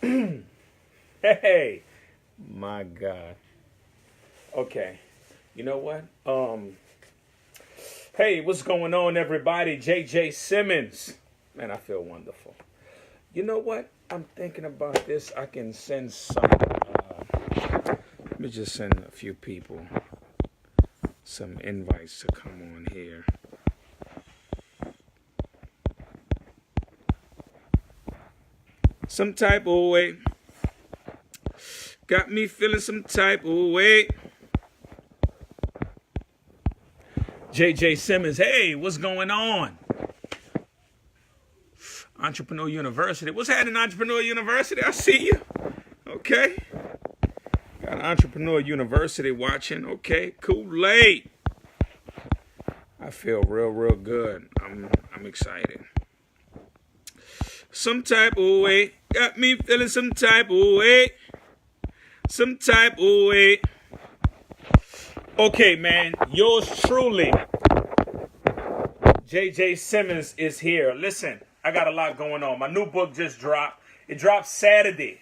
Hey, my God. Okay. You know what? Hey, what's going on, everybody? J.J.Simmons. Man, I feel wonderful. You know what? I'm thinking about this. I can send some. Let me just send a few people some invites to come on here. Some type of way. Got me feeling some type of way. J.J.Simmons, hey, what's going on? Entrepreneur University. What's happening, Entrepreneur University? I see you. Okay. Got Entrepreneur University watching. Okay, Kool-Aid. I feel real good. I'm excited. Some type of way. Got me feeling some type of way. Some type of way. Okay, man. Yours truly, J.J.Simmons, is here. Listen, I got a lot going on. My new book just dropped. It dropped Saturday.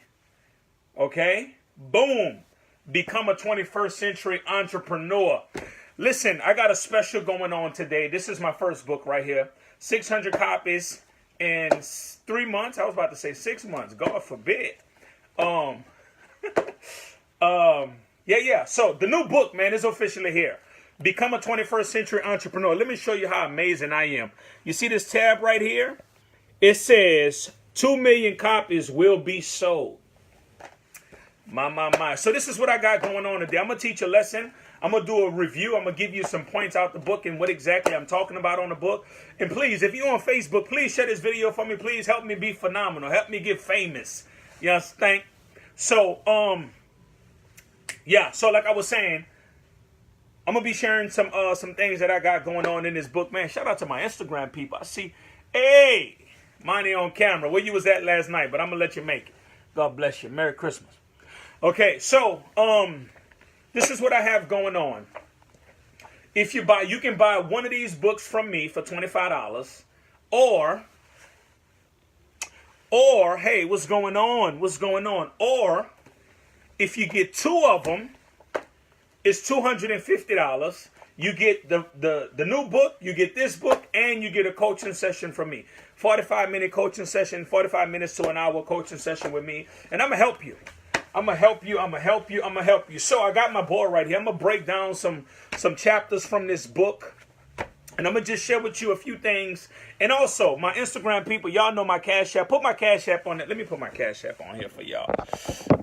Okay? Boom. Become a 21st century entrepreneur. Listen, I got a special going on today. This is my first book right here. 600 copies in 3 months. I was about to say 6 months. God forbid. Yeah. So the new book, man, is officially here. Become a 21st century entrepreneur. Let me show you how amazing I am. You see this tab right here? It says 2 million copies will be sold. My. So this is what I got going on today. I'm going to teach a lesson. I'm going to do a review. I'm going to give you some points out the book and what exactly I'm talking about on the book. And please, if you're on Facebook, please share this video for me. Please help me be phenomenal. Help me get famous. Yes, thank. So, yeah. So like I was saying, I'm going to be sharing some things that I got going on in this book. Man, shout out to my Instagram people. I see, hey, money on camera. Where you was at last night, but I'm going to let you make it. God bless you. Merry Christmas. Okay, so this is what I have going on. If you can buy one of these books from me for $25, or hey, what's going on? What's going on? Or if you get two of them, it's $250. You get the new book, you get this book, and you get a coaching session from me. 45-minute coaching session, 45 minutes to an hour coaching session with me, and I'm gonna help you. I'm gonna help you. So I got my board right here. I'm gonna break down some chapters from this book. And I'm going to just share with you a few things. And also, my Instagram people, y'all know my Cash App. Put my Cash App on it. Let me put my Cash App on here for y'all.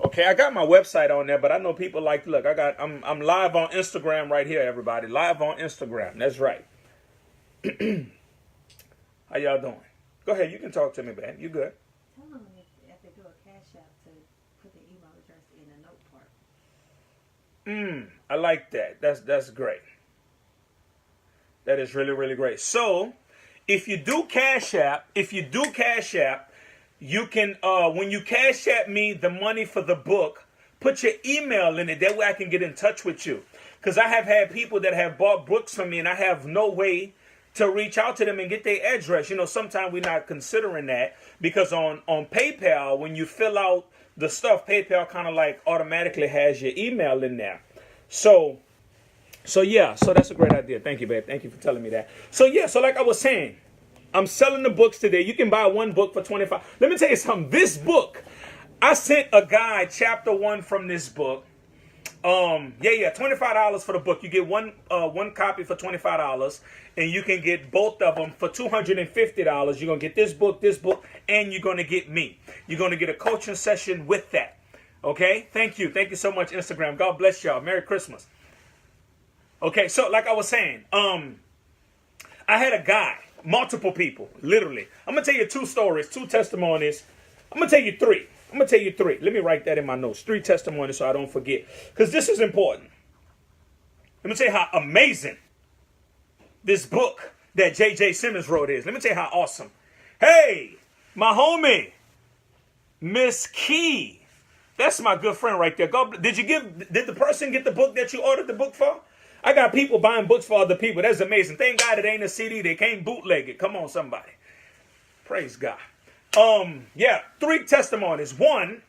Okay, I got my website on there, but I know people like, look, I'm live on Instagram right here, everybody. Live on Instagram. That's right. How y'all doing? Go ahead. You can talk to me, man. You good? Tell them if they do a Cash App to put the email address in a note part. I like that. That's great. That is really great. So, if you do Cash App, you can, when you Cash App me the money for the book, put your email in it. That way I can get in touch with you. Because I have had people that have bought books from me and I have no way to reach out to them and get their address. You know, sometimes we're not considering that because on PayPal, when you fill out the stuff, PayPal kind of like automatically has your email in there. So yeah, so that's a great idea. Thank you, babe. Thank you for telling me that. So yeah, so like I was saying, I'm selling the books today. You can buy one book for $25. Let me tell you something. This book, I sent a guy chapter 1 from this book. $25 for the book. You get one copy for $25, and you can get both of them for $250. You're gonna get this book, and you're gonna get me. You're gonna get a coaching session with that. Okay? Thank you so much, Instagram. God bless y'all. Merry Christmas. Okay, so like I was saying, I had a guy, multiple people, literally. I'm going to tell you 2 stories, 2 testimonies. I'm going to tell you 3. Let me write that in my notes. 3 testimonies so I don't forget. Because this is important. Let me tell you how amazing this book that J.J.Simmons wrote is. Let me tell you how awesome. Hey, my homie, Miss Key. That's my good friend right there. Did the person get the book that you ordered the book for? I got people buying books for other people. That's amazing. Thank God it ain't a CD. They can't bootleg it. Come on, somebody. Praise God. Yeah, 3 testimonies. One,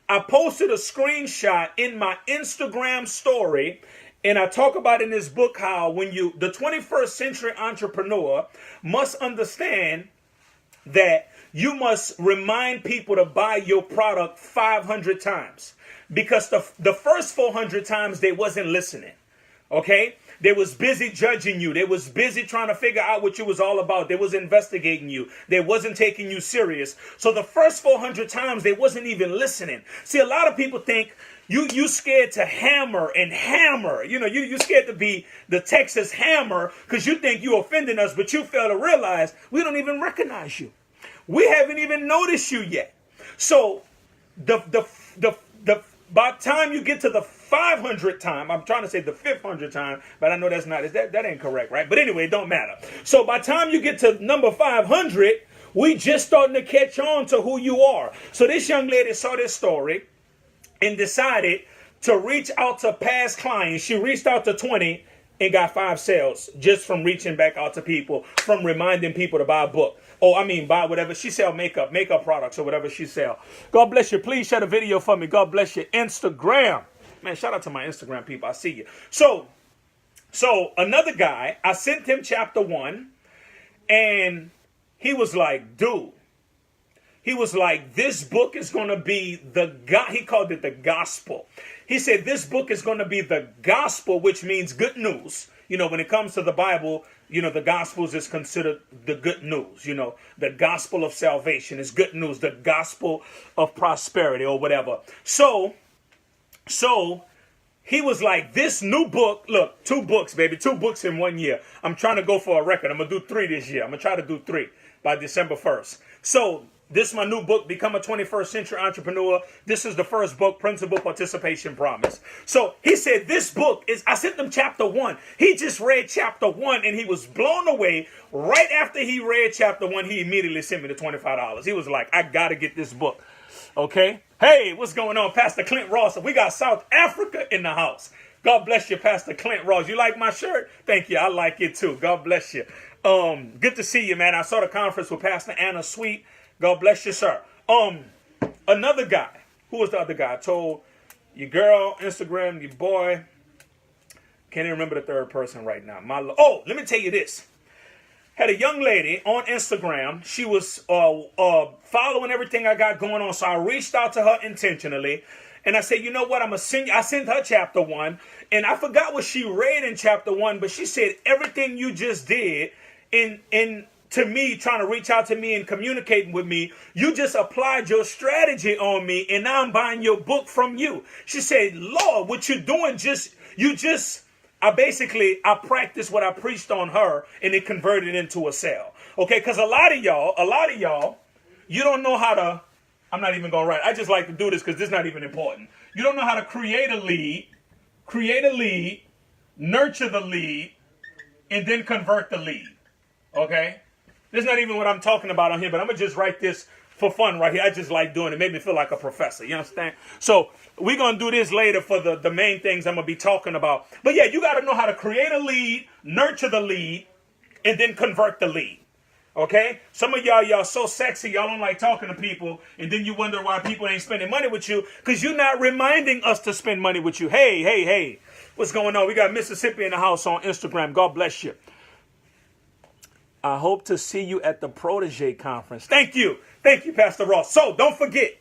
I posted a screenshot in my Instagram story, and I talk about in this book how the 21st century entrepreneur must understand that you must remind people to buy your product 500 times, because the first 400 times they wasn't listening. Okay? They was busy judging you. They was busy trying to figure out what you was all about. They was investigating you. They wasn't taking you serious. So the first 400 times they wasn't even listening. See, a lot of people think you scared to hammer and hammer. You know, you scared to be the Texas hammer because you think you offending us, but you fail to realize we don't even recognize you. We haven't even noticed you yet. So by the time you get to the 500th time, I'm trying to say the 500th time, but I know that ain't correct, right? But anyway, it don't matter. So by the time you get to number 500, we just starting to catch on to who you are. So this young lady saw this story and decided to reach out to past clients. She reached out to 20 and got 5 sales just from reaching back out to people, from reminding people to buy a book. Buy whatever. She sell makeup products or whatever she sell. God bless you. Please share the video for me. God bless you. Instagram. Man, shout out to my Instagram people. I see you. So another guy, I sent him chapter 1, and he was like, dude, this book is going to be he called it the gospel. He said, this book is going to be the gospel, which means good news. You know, when it comes to the Bible, you know, the Gospels is considered the good news. You know, the gospel of salvation is good news. The gospel of prosperity or whatever. So he was like, this new book, look, 2 books, baby, 2 books in 1 year. I'm trying to go for a record. I'm going to do 3 this year. I'm going to try to do 3 by December 1st. So this is my new book, Become a 21st Century Entrepreneur. This is the first book, Principal Participation Promise. So he said this book I sent him chapter 1. He just read chapter 1 and he was blown away. Right after he read chapter 1, he immediately sent me the $25. He was like, I got to get this book. Okay. Hey, what's going on? Pastor Clint Ross. We got South Africa in the house. God bless you, Pastor Clint Ross. You like my shirt? Thank you. I like it too. God bless you. Good to see you, man. I saw the conference with Pastor Anna Sweet. God bless you, sir. Another guy. Who was the other guy? I told your girl, Instagram, your boy. Can't even remember the third person right now. Let me tell you this. Had a young lady on Instagram. She was following everything I got going on. So I reached out to her intentionally. And I said, you know what? I sent her chapter 1. And I forgot what she read in chapter 1. But she said, everything you just did to me, trying to reach out to me and communicating with me, you just applied your strategy on me, and now I'm buying your book from you. She said, Lord, what you're doing, I practiced what I preached on her, and it converted into a sale. Okay, because a lot of y'all, you don't know how to, I'm not even going to write. I just like to do this because this is not even important. You don't know how to create a lead, nurture the lead, and then convert the lead. Okay? This is not even what I'm talking about on here, but I'm going to just write this for fun right here. I just like doing it. It made me feel like a professor. You understand? So we're going to do this later for the main things I'm going to be talking about. But yeah, you got to know how to create a lead, nurture the lead, and then convert the lead. Okay? Some of y'all so sexy, y'all don't like talking to people, and then you wonder why people ain't spending money with you, because you're not reminding us to spend money with you. Hey. What's going on? We got Mississippi in the house on Instagram. God bless you. I hope to see you at the Protege Conference. Thank you, Pastor Ross. So don't forget,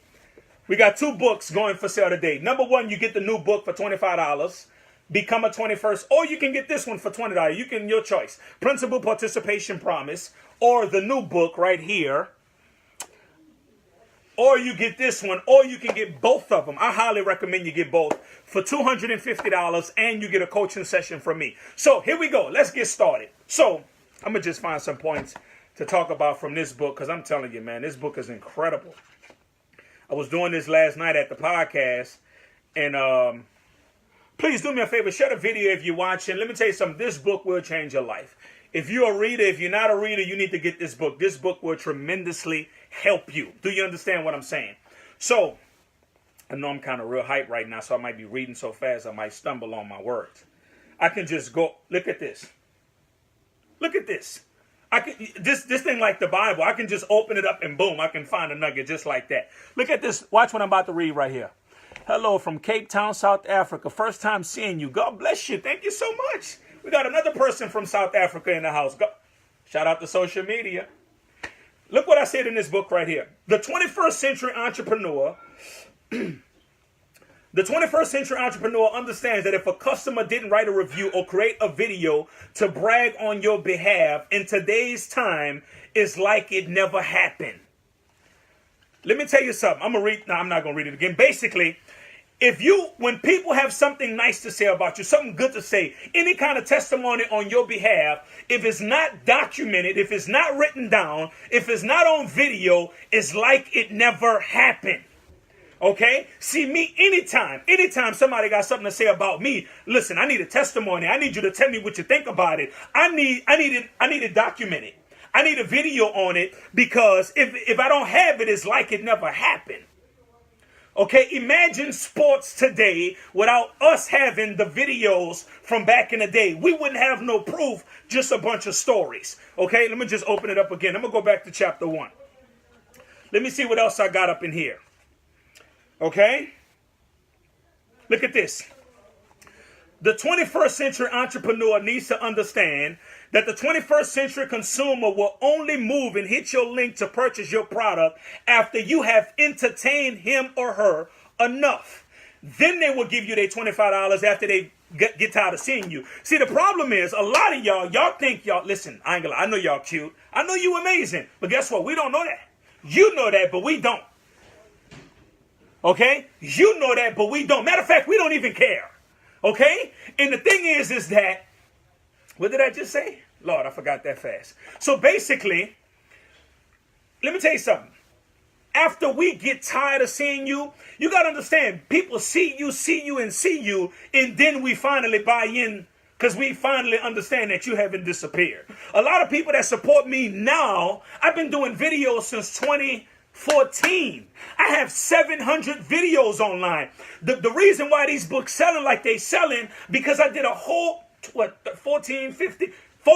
we got 2 books going for sale today. Number 1, you get the new book for $25. Become a 21st. Or you can get this one for $20. Your choice. Principal Participation Promise. Or the new book right here. Or you get this one. Or you can get both of them. I highly recommend you get both for $250. And you get a coaching session from me. So here we go. Let's get started. So I'm going to just find some points to talk about from this book, because I'm telling you, man, this book is incredible. I was doing this last night at the podcast, and please do me a favor, share the video if you're watching. Let me tell you something, this book will change your life. If you're a reader, if you're not a reader, you need to get this book. This book will tremendously help you. Do you understand what I'm saying? So, I know I'm kind of real hyped right now, so I might be reading so fast I might stumble on my words. I can just go, look at this. Look at this. This thing like the Bible, I can just open it up and boom, I can find a nugget just like that. Look at this. Watch what I'm about to read right here. Hello from Cape Town, South Africa. First time seeing you. God bless you. Thank you so much. We got another person from South Africa in the house. Shout out to social media. Look what I said in this book right here. The 21st century entrepreneur. The 21st century entrepreneur understands that if a customer didn't write a review or create a video to brag on your behalf in today's time, it's like it never happened. Let me tell you something. I'm not going to read it again. Basically, when people have something nice to say about you, something good to say, any kind of testimony on your behalf, if it's not documented, if it's not written down, if it's not on video, it's like it never happened. Okay? See, me, anytime somebody got something to say about me, listen, I need a testimony. I need you to tell me what you think about it. I need it documented. I need a video on it, because if I don't have it, it's like it never happened. Okay, imagine sports today without us having the videos from back in the day. We wouldn't have no proof, just a bunch of stories. Okay, let me just open it up again. I'm going to go back to chapter 1. Let me see what else I got up in here. Okay, look at this. The 21st century entrepreneur needs to understand that the 21st century consumer will only move and hit your link to purchase your product after you have entertained him or her enough. Then they will give you their $25 after they get tired of seeing you. See, the problem is, a lot of y'all think listen, I know y'all cute. I know you amazing. But guess what? We don't know that. You know that, but we don't. Okay? You know that, but we don't. Matter of fact, we don't even care. Okay? And the thing is that, what did I just say? Lord, I forgot that fast. So basically, let me tell you something. After we get tired of seeing you, you got to understand, people see you, and then we finally buy in, because we finally understand that you haven't disappeared. A lot of people that support me now, I've been doing videos since 2014. I have 700 videos online. The reason why these books selling like they selling, because I did a whole 4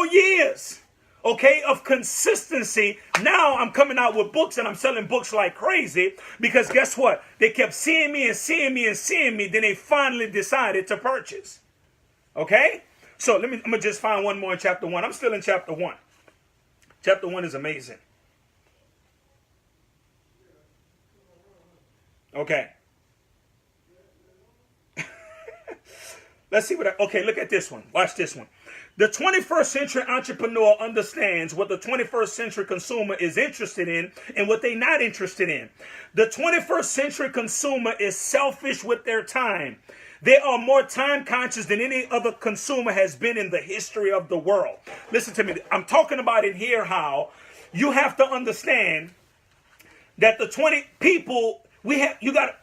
years, okay, of consistency. Now I'm coming out with books, and I'm selling books like crazy, because guess what? They kept seeing me, then they finally decided to purchase. Okay? So I'm going to just find one more in chapter 1. I'm still in chapter 1. Chapter 1 is amazing. Okay. Let's see okay, look at this one. Watch this one. The 21st century entrepreneur understands what the 21st century consumer is interested in and what they're not interested in. The 21st century consumer is selfish with their time. They are more time conscious than any other consumer has been in the history of the world. Listen to me. I'm talking about in here how you have to understand that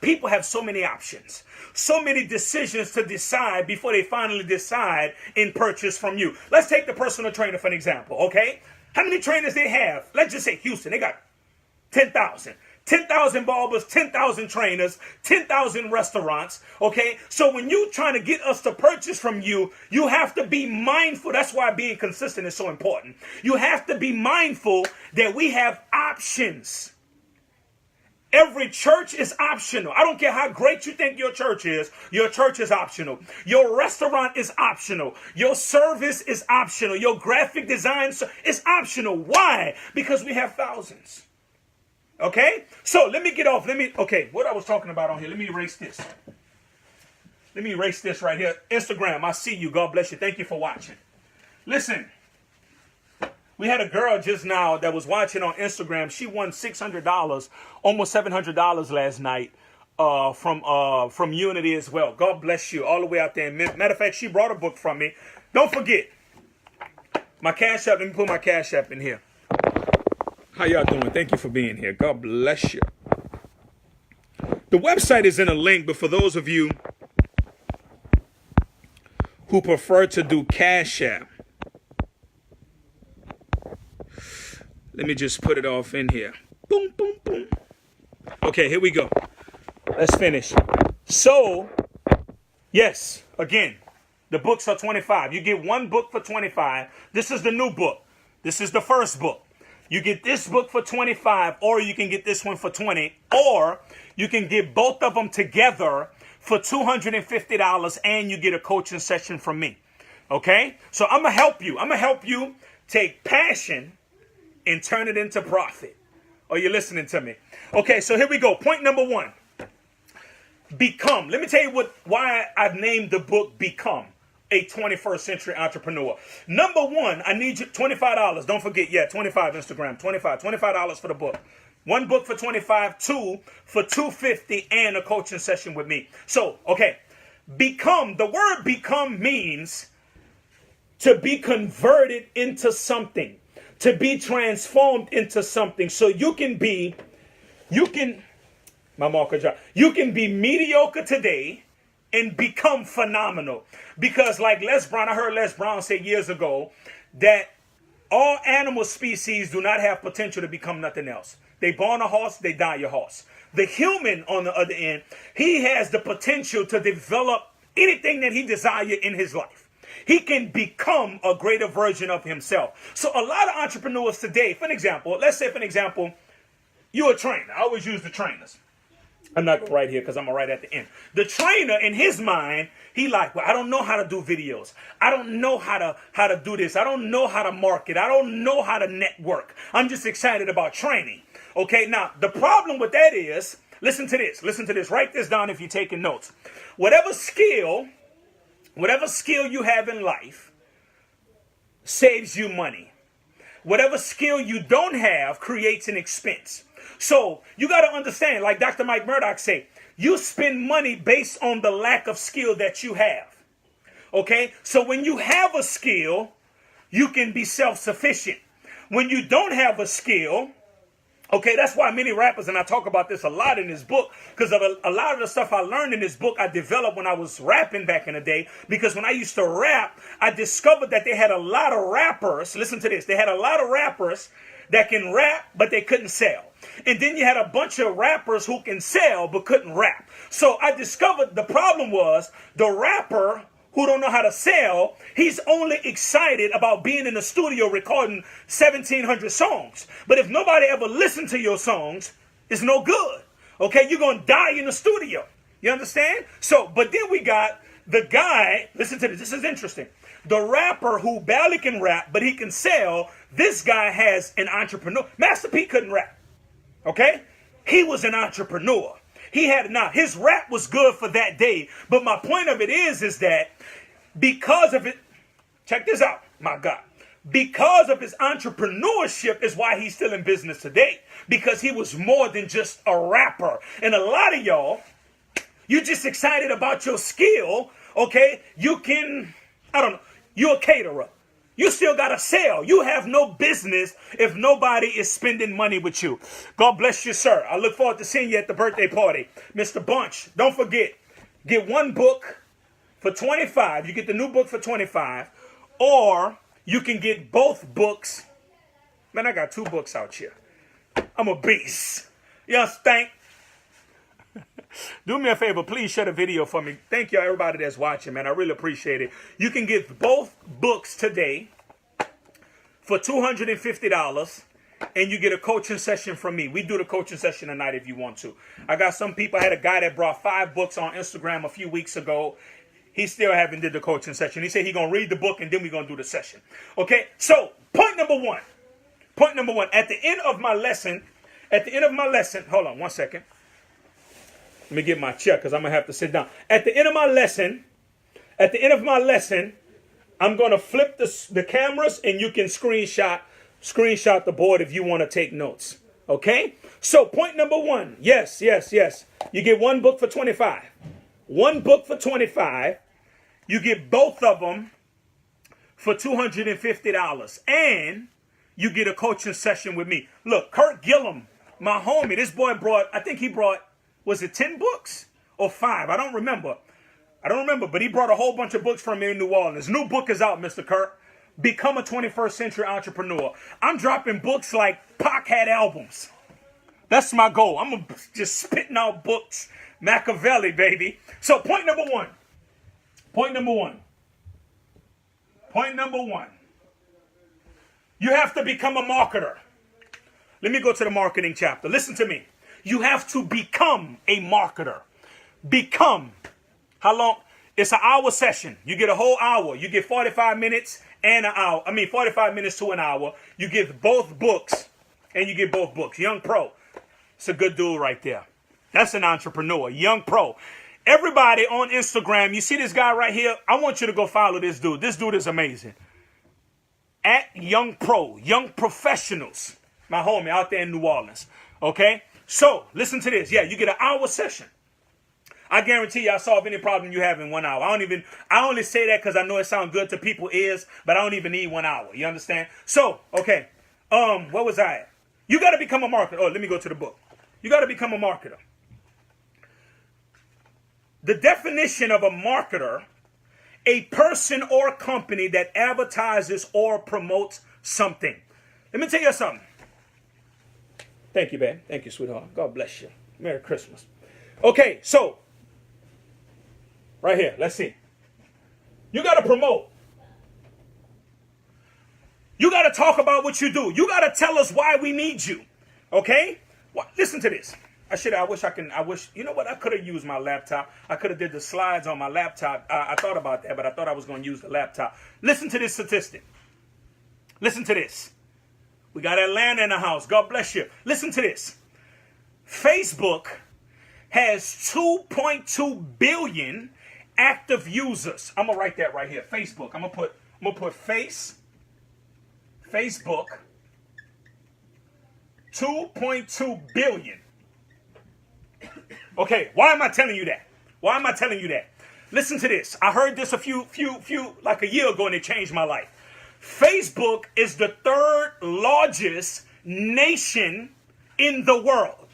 people have so many options, so many decisions to decide before they finally decide and purchase from you. Let's take the personal trainer for an example, okay? How many trainers they have? Let's just say Houston, they got 10,000. 10,000 barbers, 10,000 trainers, 10,000 restaurants, okay? So when you're trying to get us to purchase from you, you have to be mindful. That's why being consistent is so important. You have to be mindful that we have options. Every church is optional. I don't care how great you think your church is optional. Your restaurant is optional. Your service is optional. Your graphic design is optional. Why? Because we have thousands. Okay? So let me get off. What I was talking about on here. Let me erase this. Let me erase this right here. Instagram, I see you. God bless you. Thank you for watching. Listen. We had a girl just now that was watching on Instagram. She won $600, almost $700 last night from Unity as well. God bless you all the way out there. Matter of fact, she brought a book from me. Don't forget, my Cash App. Let me put my Cash App in here. How y'all doing? Thank you for being here. God bless you. The website is in a link, but for those of you who prefer to do Cash App, let me just put it off in here. Boom, boom, boom. Okay, here we go. Let's finish. So, yes, again, the books are $25. You get one book for $25. This is the new book. This is the first book. You get this book for $25, or you can get this one for $20, or you can get both of them together for $250, and you get a coaching session from me. Okay? So I'm going to help you. I'm going to help you take passion and turn it into profit. Are you listening to me? Okay, so here we go. Point number 1. Become. Let me tell you why I've named the book Become a 21st Century Entrepreneur. Number 1, I need you $25. Don't forget, 25 Instagram, $25 for the book. One book for $25, two for $250, and a coaching session with me. So, okay, become. The word become means to be converted into something, to be transformed into something. So you can be mediocre today and become phenomenal. Because like Les Brown, I heard Les Brown say years ago that all animal species do not have potential to become nothing else. They born a horse, they die a horse. The human, on the other end, he has the potential to develop anything that he desires in his life. He can become a greater version of himself. So a lot of entrepreneurs today, let's say, you're a trainer. I always use the trainers. I'm not right here because I'm right at the end. The trainer, in his mind, he like, well, I don't know how to do videos. I don't know how to do this. I don't know how to market. I don't know how to network. I'm just excited about training. Okay, now, the problem with that is, listen to this. Write this down if you're taking notes. Whatever skill you have in life saves you money. Whatever skill you don't have creates an expense. So you got to understand, like Dr. Mike Murdoch say, you spend money based on the lack of skill that you have. Okay? So when you have a skill, you can be self-sufficient. When you don't have a skill, okay, that's why many rappers, and I talk about this a lot in this book, because of a lot of the stuff I learned in this book I developed when I was rapping back in the day. Because when I used to rap, I discovered that they had a lot of rappers. Listen to this. They had a lot of rappers that can rap, but they couldn't sell. And then you had a bunch of rappers who can sell, but couldn't rap. So I discovered the problem was the rapper who don't know how to sell, he's only excited about being in the studio recording 1,700 songs. But if nobody ever listened to your songs, it's no good. Okay, you're going to die in the studio. You understand? So, but then we got the guy, listen to this is interesting. The rapper who barely can rap, but he can sell, this guy has an entrepreneur. Master P couldn't rap. Okay? He was an entrepreneur. His rap was good for that day. But my point of it is that because of it, check this out, my God. Because of his entrepreneurship is why he's still in business today. Because he was more than just a rapper. And a lot of y'all, you just excited about your skill, okay? You're a caterer. You still got to sell. You have no business if nobody is spending money with you. God bless you, sir. I look forward to seeing you at the birthday party. Mr. Bunch, don't forget, get one book for $25. You get the new book for $25. Or you can get both books. Man, I got 2 books out here. I'm a beast. You understand? Do me a favor, please share the video for me. Thank you, everybody that's watching, man. I really appreciate it. You can get both books today for $250, and you get a coaching session from me. We do the coaching session tonight if you want to. I got some people. I had a guy that brought 5 books on Instagram a few weeks ago. He still haven't did the coaching session. He said he's going to read the book, and then we're going to do the session. Okay, so point number one. At the end of my lesson, hold on one second. Let me get my chair because I'm going to have to sit down. At the end of my lesson, I'm going to flip the cameras and you can screenshot the board if you want to take notes. Okay? So point number 1. Yes. You get one book for $25. One book for $25. You get both of them for $250. And you get a coaching session with me. Look, Kurt Gillum, my homie, this boy brought, was it 10 books or 5? I don't remember, but he brought a whole bunch of books from me in New Orleans. New book is out, Mr. Kurt. Become a 21st Century Entrepreneur. I'm dropping books like Pac had albums. That's my goal. I'm just spitting out books. Machiavelli, baby. So point number one. You have to become a marketer. Let me go to the marketing chapter. Listen to me. You have to become a marketer. Become. How long? It's an hour session. You get a whole hour. You get 45 minutes and an hour. 45 minutes to an hour. You get both books. And you get both books. Young Pro. It's a good dude right there. That's an entrepreneur. Young Pro. Everybody on Instagram, you see this guy right here? I want you to go follow this dude. This dude is amazing. At Young Pro. Young Professionals. My homie out there in New Orleans. Okay? So, listen to this. Yeah, you get an hour session. I guarantee you I'll solve any problem you have in 1 hour. I only say that because I know it sounds good to people's ears, but I don't even need 1 hour. You understand? So, okay. Where was I at? You got to become a marketer. Oh, let me go to the book. You got to become a marketer. The definition of a marketer, a person or company that advertises or promotes something. Let me tell you something. Thank you, babe. Thank you, sweetheart. God bless you. Merry Christmas. Okay, so, right here, let's see. You got to promote. You got to talk about what you do. You got to tell us why we need you. Okay? Well, listen to this. You know what? I could have used my laptop. I could have did the slides on my laptop. I thought about that, but I thought I was going to use the laptop. Listen to this statistic. Listen to this. We got Atlanta in the house. God bless you. Listen to this. Facebook has 2.2 billion active users. I'm going to write that right here. Facebook. I'm going to put Facebook, 2.2 billion. Okay, why am I telling you that? Why am I telling you that? Listen to this. I heard this like a year ago, and it changed my life. Facebook is the third largest nation in the world.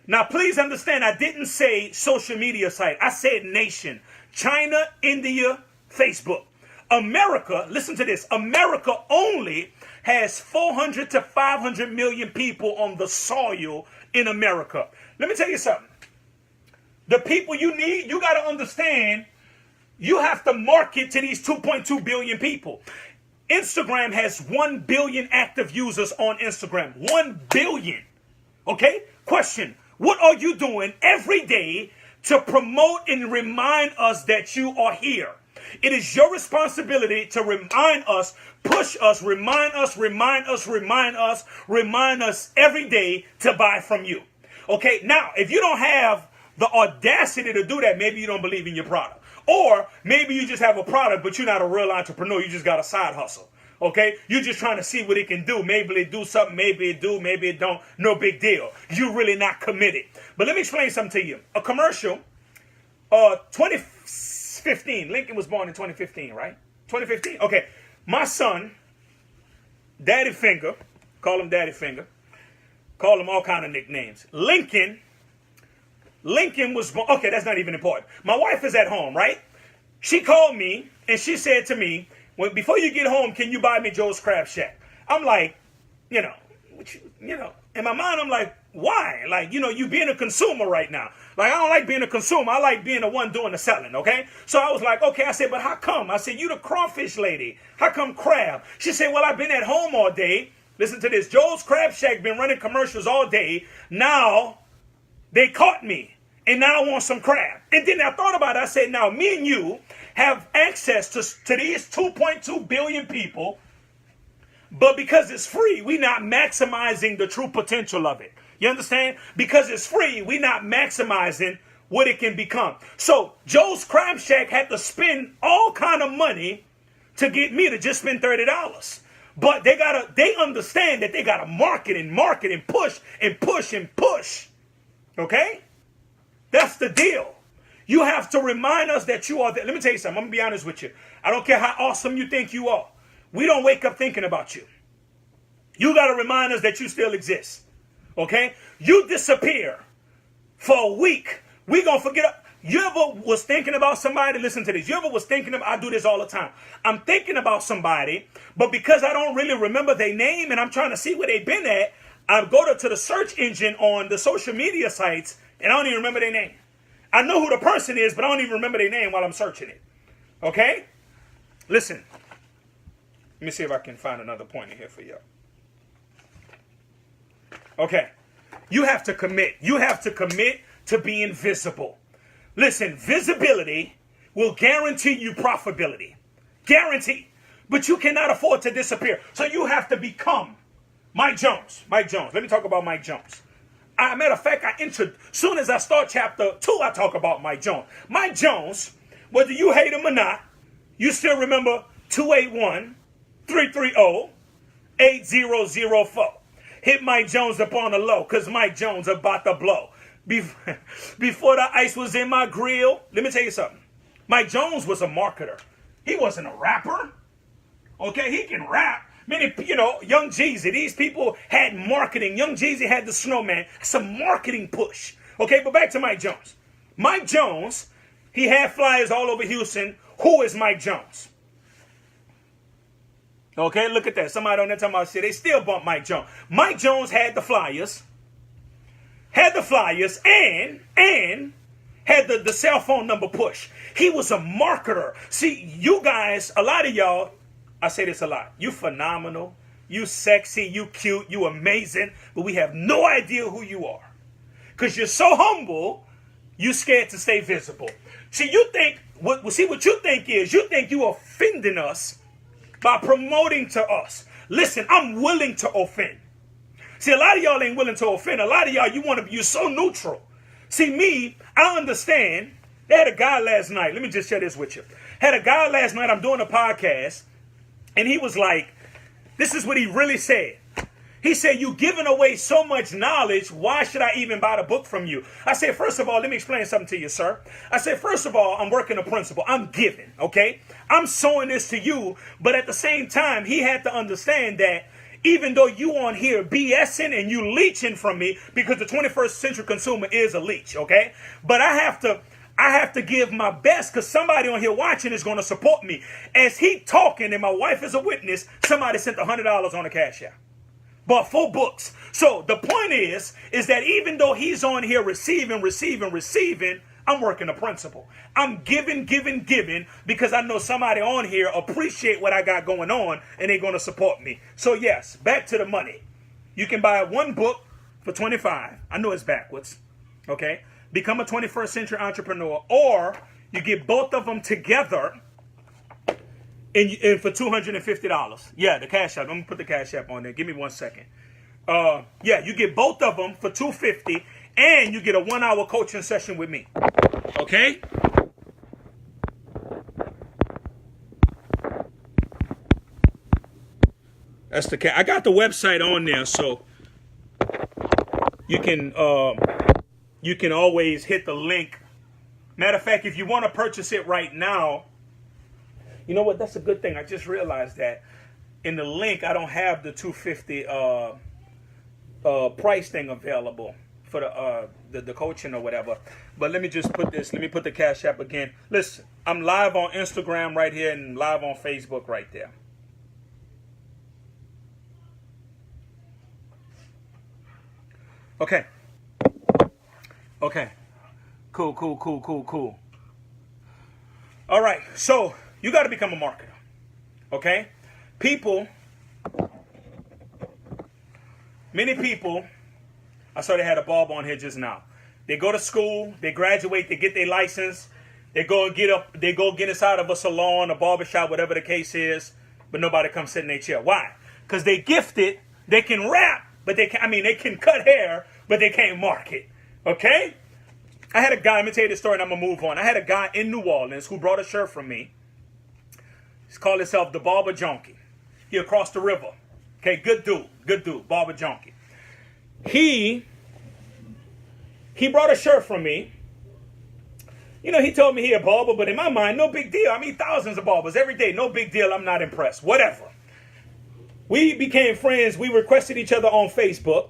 Now, please understand, I didn't say social media site. I said nation. China, India, Facebook. America, listen to this. America only has 400 to 500 million people on the soil in America. Let me tell you something. The people you need, you got to understand, you have to market to these 2.2 billion people. Instagram has 1 billion active users on Instagram. 1 billion. Okay? Question. What are you doing every day to promote and remind us that you are here? It is your responsibility to remind us, push us, remind us every day to buy from you. Okay? Now, if you don't have the audacity to do that, maybe you don't believe in your product. Or maybe you just have a product, but you're not a real entrepreneur. You just got a side hustle. Okay? You're just trying to see what it can do. Maybe it do something. Maybe it do. Maybe it don't. No big deal. You're really not committed. But let me explain something to you. A commercial, 2015. Lincoln was born in 2015, right? 2015. Okay. My son, Daddy Finger, call him Daddy Finger, call him all kind of nicknames. Lincoln was born. Okay, that's not even important. My wife is at home, right? She called me and she said to me, before you get home, can you buy me Joe's Crab Shack? I'm like, in my mind, I'm like, why? Like, you being a consumer right now. Like, I don't like being a consumer. I like being the one doing the selling, okay? So I was like, okay. I said, but how come? I said, you the crawfish lady. How come crab? She said, well, I've been at home all day. Listen to this. Joe's Crab Shack been running commercials all day. Now they caught me. And now I want some crab. And then I thought about it. I said, now me and you have access to these 2.2 billion people. But because it's free, we're not maximizing the true potential of it. You understand? Because it's free, we're not maximizing what it can become. So Joe's Crab Shack had to spend all kind of money to get me to just spend $30. But they understand that they gotta market and push and push and push. Okay? That's the deal. You have to remind us that you are there. Let me tell you something. I'm going to be honest with you. I don't care how awesome you think you are. We don't wake up thinking about you. You got to remind us that you still exist. Okay? You disappear for a week. We going to forget. You ever was thinking about somebody? Listen to this. You ever was thinking about, I do this all the time. I'm thinking about somebody, but because I don't really remember their name and I'm trying to see where they've been at, I go to the search engine on the social media sites and I don't even remember their name. I know who the person is, but I don't even remember their name while I'm searching it. Okay? Listen. Let me see if I can find another point in here for you. Okay. You have to commit. You have to commit to being visible. Listen, visibility will guarantee you profitability. Guarantee. But you cannot afford to disappear. So you have to become Mike Jones. Mike Jones. Let me talk about Mike Jones. Matter of fact, soon as I start chapter 2, I talk about Mike Jones. Mike Jones, whether you hate him or not, you still remember 281-330-8004. Hit Mike Jones up on the low, because Mike Jones about to blow. Before the ice was in my grill, let me tell you something. Mike Jones was a marketer. He wasn't a rapper. Okay, he can rap. Many, Young Jeezy, these people had marketing. Young Jeezy had the Snowman. It's a marketing push. Okay, but back to Mike Jones. Mike Jones, he had flyers all over Houston. Who is Mike Jones? Okay, look at that. Somebody on there talking about shit. They still bump Mike Jones. Mike Jones had the flyers. And had the cell phone number push. He was a marketer. See, you guys, a lot of y'all, I say this a lot. You phenomenal. You sexy. You cute. You amazing. But we have no idea who you are. Because you're so humble, you scared to stay visible. See, you think, what you think is, you think you offending us by promoting to us. Listen, I'm willing to offend. See, a lot of y'all ain't willing to offend. A lot of y'all, you're so neutral. See, me, I understand. They had a guy last night. Let me just share this with you. Had a guy last night, I'm doing a podcast, and he was like, this is what he really said. He said, you giving away so much knowledge, why should I even buy the book from you? I said, first of all, let me explain something to you, sir. I said, first of all, I'm working a principle. I'm giving, okay? I'm sowing this to you, but at the same time, he had to understand that even though you on here BSing and you leeching from me, because the 21st century consumer is a leech, okay? But I have to give my best, because somebody on here watching is going to support me. As he talking, and my wife is a witness, somebody sent $100 on the Cash App. Bought 4 books. So the point is that even though he's on here receiving, I'm working a principle. I'm giving, because I know somebody on here appreciate what I got going on, and they're going to support me. So yes, back to the money. You can buy 1 book for $25. I know it's backwards. Okay? Become a 21st century entrepreneur, or you get both of them together and for $250. Yeah, the Cash App. I'm going to put the Cash App on there. Give me 1 second. Yeah, you get both of them for $250, and you get a 1-hour coaching session with me. Okay? That's the I got the website on there, so you can always hit the link. Matter of fact, if you want to purchase it right now, you know what? That's a good thing. I just realized that in the link I don't have the $250 price thing available for the coaching or whatever. But let me just put this. Let me put the Cash App again. Listen, I'm live on Instagram right here and live on Facebook right there. Okay. Okay. Cool. All right. So you got to become a marketer. Okay? Many people, I saw they had a bulb on here just now. They go to school, they graduate, they get their license, they go get inside of a salon, a barbershop, whatever the case is, but nobody comes sit in their chair. Why? Because they gifted, they can rap, but they can cut hair, but they can't market. Okay? I had a guy, let me tell you the story and I'm going to move on. I had a guy in New Orleans who brought a shirt from me. He's called himself the Barber Junkie. He across the river. Okay, good dude, Barber Junkie. He brought a shirt from me. You know, he told me he a barber, but in my mind, no big deal. I meet thousands of barbers every day. No big deal. I'm not impressed. Whatever. We became friends. We requested each other on Facebook.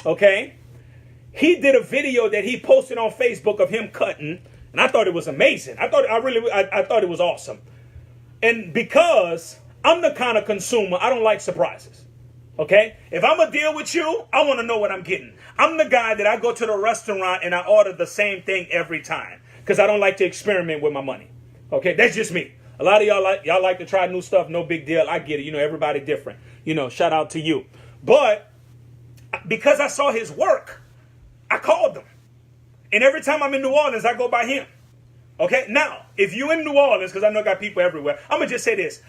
Okay? He did a video that he posted on Facebook of him cutting, and I thought it was amazing. I thought it was awesome. And because I'm the kind of consumer, I don't like surprises. Okay? If I'm going to deal with you, I want to know what I'm getting. I'm the guy that I go to the restaurant and I order the same thing every time because I don't like to experiment with my money. Okay? That's just me. A lot of y'all like to try new stuff. No big deal. I get it. Everybody different. Shout out to you. But because I saw his work, I called him. And every time I'm in New Orleans, I go by him. Okay? Now, if you in New Orleans, because I know I got people everywhere, I'm going to just say this.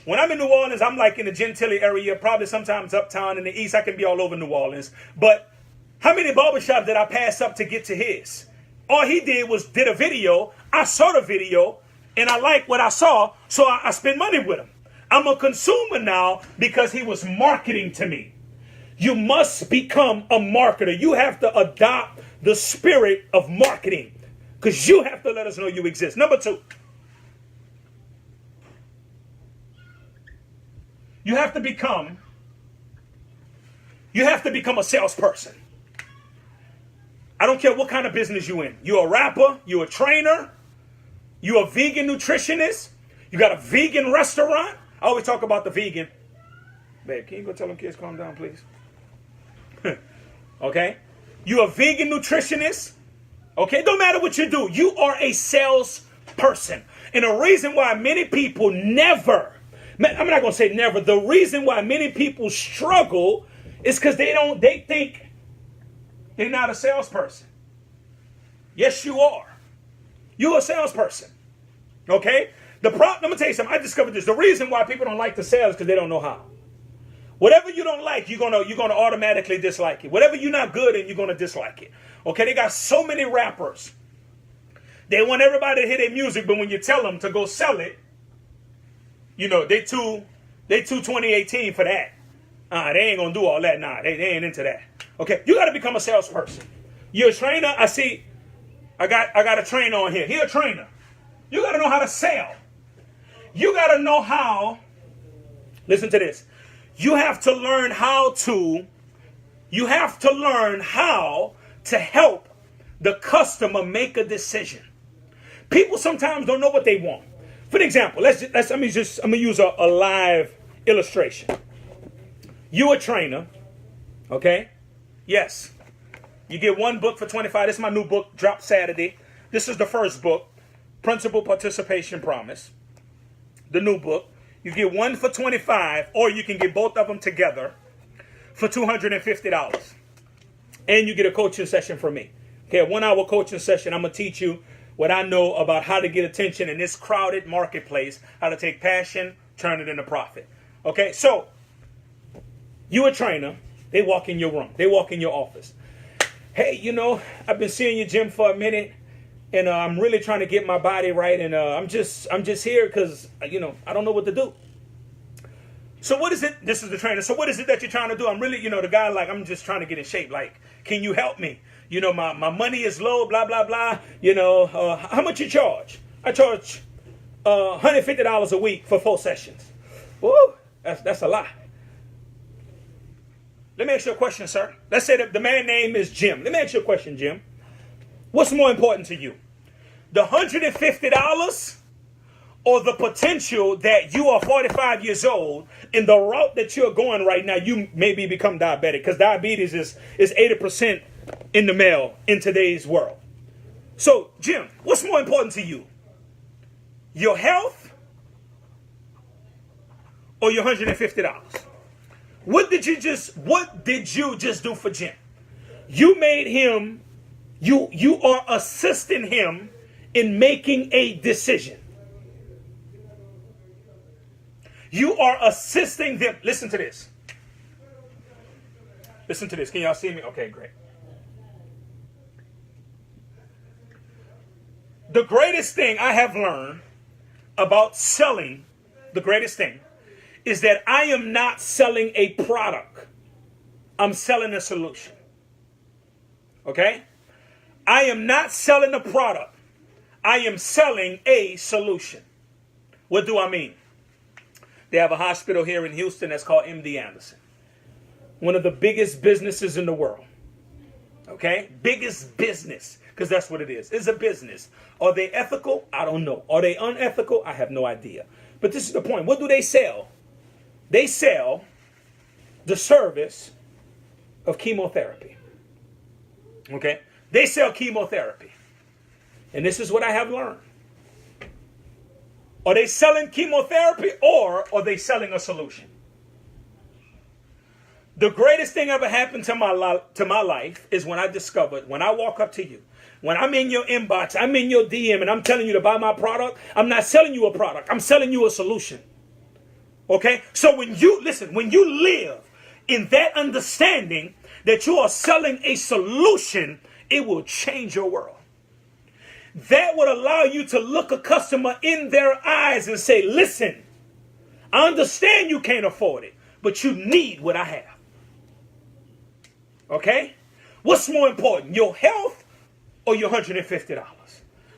When I'm in New Orleans, I'm like in the Gentilly area, probably sometimes uptown in the east. I can be all over New Orleans. But how many barbershops did I pass up to get to his? All he did was did a video. I saw the video, and I liked what I saw, so I spent money with him. I'm a consumer now because he was marketing to me. You must become a marketer. You have to adopt the spirit of marketing because you have to let us know you exist. Number 2. You have to become a salesperson. I don't care what kind of business you're in. You're a rapper, you're a trainer, you're a vegan nutritionist, you got a vegan restaurant. I always talk about the vegan. Babe, can you go tell them kids calm down, please? Okay? You're a vegan nutritionist. Okay? Don't matter what you do. You are a salesperson. And the reason why many people never, I'm not going to say never, the reason why many people struggle is because they think they're not a salesperson. Yes, you are. You're a salesperson. Okay? Let me tell you something. I discovered this. The reason why people don't like to sell is because they don't know how. Whatever you don't like, you're gonna automatically dislike it. Whatever you're not good in, you're gonna dislike it. Okay? They got so many rappers. They want everybody to hear their music, but when you tell them to go sell it, they too 2018 for that. They ain't gonna do all that. Nah, they ain't into that. Okay, you got to become a salesperson. You're a trainer. I see. I got a trainer on here. He's a trainer. You got to know how to sell. You got to know how. Listen to this. You have to learn how to. You have to learn how to help the customer make a decision. People sometimes don't know what they want. For example, I'm gonna use a live illustration. You a trainer, okay? Yes. You get one book for $25. This is my new book, dropped Saturday. This is the first book, Principal Participation Promise. The new book. You get one for $25, or you can get both of them together for $250. And you get a coaching session from me. Okay, a 1-hour coaching session. I'm going to teach you what I know about how to get attention in this crowded marketplace, how to take passion, turn it into profit. Okay, so you a trainer. They walk in your room. They walk in your office. Hey, I've been seeing your gym for a minute, and I'm really trying to get my body right, and I'm just here because I don't know what to do. So what is it? This is the trainer. So what is it that you're trying to do? I'm really, the guy, like, I'm just trying to get in shape. Like, can you help me? My money is low, blah, blah, blah. How much you charge? I charge $150 a week for 4 sessions. Woo, that's a lot. Let me ask you a question, sir. Let's say that the man's name is Jim. Let me ask you a question, Jim. What's more important to you? The $150 or the potential that you are 45 years old and the route that you're going right now, you maybe become diabetic, because diabetes is 80% in the male in today's world. So, Jim, what's more important to you? Your health or your $150? What did you just do for Jim? You made him, you are assisting him in making a decision. You are assisting them. Listen to this. Listen to this. Can y'all see me? Okay, great. The greatest thing I have learned about selling, the greatest thing, is that I am not selling a product. I'm selling a solution. Okay? I am not selling a product. I am selling a solution. What do I mean? They have a hospital here in Houston that's called MD Anderson. One of the biggest businesses in the world. Okay? Biggest business. Because that's what it is. It's a business. Are they ethical? I don't know. Are they unethical? I have no idea. But this is the point. What do they sell? They sell the service of chemotherapy. Okay? They sell chemotherapy. And this is what I have learned. Are they selling chemotherapy or are they selling a solution? The greatest thing ever happened to my life is when I discovered, when I walk up to you, when I'm in your inbox, I'm in your DM, and I'm telling you to buy my product, I'm not selling you a product. I'm selling you a solution. Okay? So when you live in that understanding that you are selling a solution, it will change your world. That would allow you to look a customer in their eyes and say, listen, I understand you can't afford it, but you need what I have. Okay? What's more important, your health or your $150?